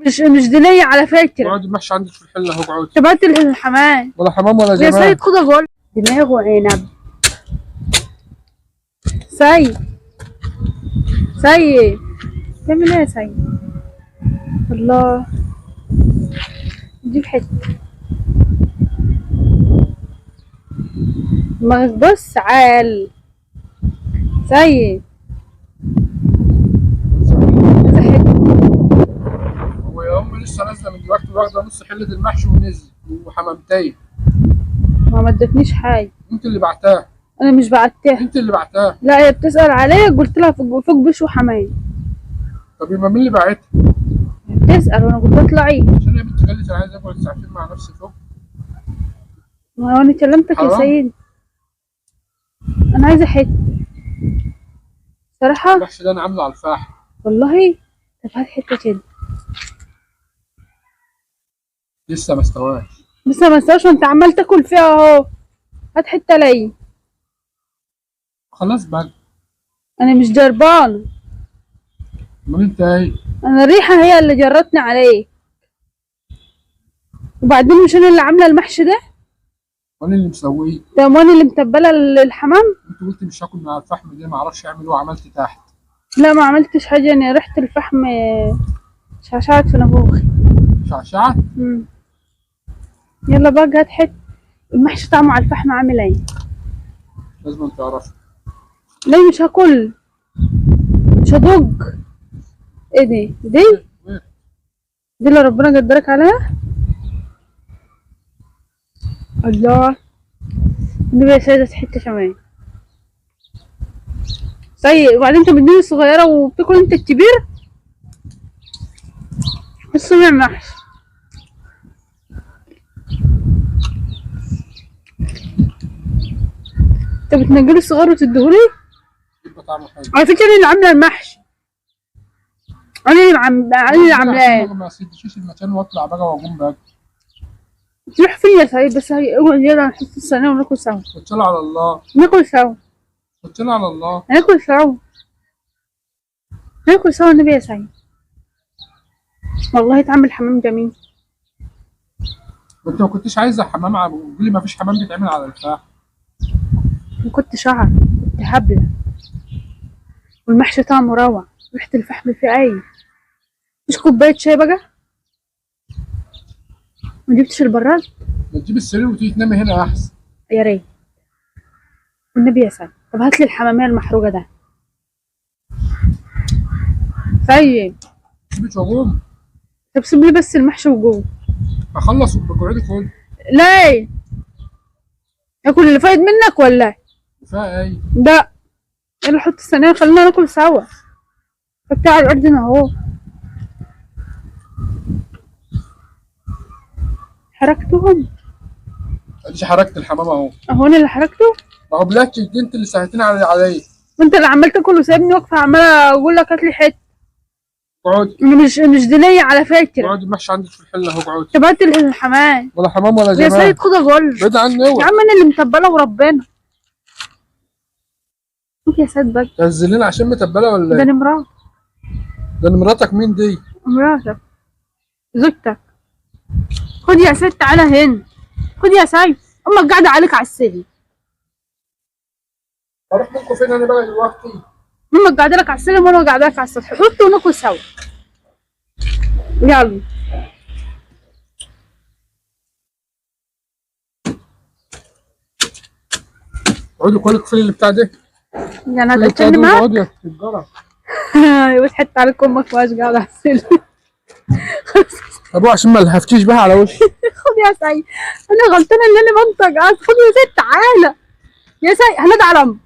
مش دينية على فكرة. اقعدي المحشي عندك في الحله اهو اقعدي. طب هات الحمام. ولا حمام ولا يا جمال. سيد خد اقول دماغه عنب. سيد تعمل ايه يا سيد؟ الله جيب حته. ما بص عال سيد هو يا امي لسه نازله من دلوقتي واخده نص حله المحشي ونزل وحمامتين. ما ادتنيش حاجه. انت اللي بعتها. انا مش بعتها. انت اللي بعتها. لا هي بتسأل عليا قلت لها فوق بش وحماية. طب يبقى مين اللي باعتها؟ بتسأل وانا قلت لها اطلعي. عشان يا بنت قالت انا عايز اقعد ساعتين مع نفسي فوق. ما هو انا كلمتك يا سيد. انا عايزه حته صراحه. المحشي ده انا عامله على الفحم والله. طب هات حته كده. لسه ما استواش. لسه ما استواش وانت عمال تاكل فيها اهو. هات حته ليا. خلاص بقى. انا مش جربانه. امال انت ايه؟ انا الريحه هي اللي جرتني عليك. وبعدين مش انا اللي عامله المحشي ده. وانا اللي مسويه. ده وانا اللي متبله الحمام. انت قلت مش هاكل من على الفحم دي، ما اعرفش اعمل ايه وعملت تحت. لا ما عملتش حاجه، انا ريحه الفحم شعشعت في نافوخي. شعشعت؟ يلا بقى هات حته. المحشي طعمه على الفحم عامل ايه؟ لازم تعرفي. لا مش هاكل. مش هدوق. ايه دي اللي ربنا قدرك عليها. الله النبي يا سيدة حته كمان. سيء. وبعدين انت بتديني الصغيره وبتاكل انت الكبير. الصبع محشي. انت بتنجلي الصغير وتديهولي. يبقى طعمه حلو. على فكره انا اللي عامله المحشي. انا اللي عاملاه. ما سيبتش المكان واطلع بقى واقوم بقى. تروح فين يا سعيد؟ بس اقعد يلا نحط الصينيه وناكل سوا. توكلي على الله. ناكل سوا. توكلي على الله. هناكل سوا. ناكل سوا النبي يا سعيد. والله تعمل حمام جميل. انت ما كنتش عايزه حمام قولي لي ما فيش حمام بيتعمل على الفحم. كنت شعر كنت هبله. والمحشي طعمه روعه. ريحه الفحم فيه اي. مش كوبايه شاي بقى. ما جبتش البراد. ما تجيب السرير وتيجي تنامي هنا احسن. يا ريت والنبي يا سعيد. طب هات لي الحماميه المحروقه ده. سيد سيبك واقوم. طب سيب لي بس المحشي وجوه. اخلص وبقعدي كل. ليه؟ ياكل اللي فايد منك ولا؟ فيها ايه؟ لا يلا حط الصينيه خلينا ناكل سوا. بتاع الارض هنا اهو. حركتهم. اديش حركت الحمام اهو. اهو انا اللي حركته. ما هو بلاك انت اللي ساعتين عليا. وانت اللي عمال تاكل وسايبني واقفه عماله اقول لك هات لي حته. اقعدي. مش دينيه على فكره. اقعدي المحشي عندك في الحله اهو اقعدي. طب هات الحمام. ولا حمام ولا جمال. يا سيد خد اقول. بعيد عني اوعى. يا عم انا اللي متبله وربنا. شوف يا سيد بقى. تنزلين عشان متبله ولا ده ايه؟ انا مراتك. ده انا مراتك مين دي؟ مراتك. زوجتك. خد يا سيد تعالى هنا. خد يا سيد. امك قاعده عليك على السرير. اروح منكم فين انا بقى دلوقتي؟ امك قاعده لك على السلم وانا قاعده لك على السطح. حط وناكل سوا. يلا. اقعدي كلك فين اللي بتاع ده؟ يعني هتاكلني معاك؟ اقعدي الجرة. وتحط عليك امك ماش قاعده على السلم. طب عشان ما لهفتيش بقى على وشي. خد يا سيد. انا غلطانه ان انا منطق. خد يا سيد تعالى. يا سيد هنادي على امك.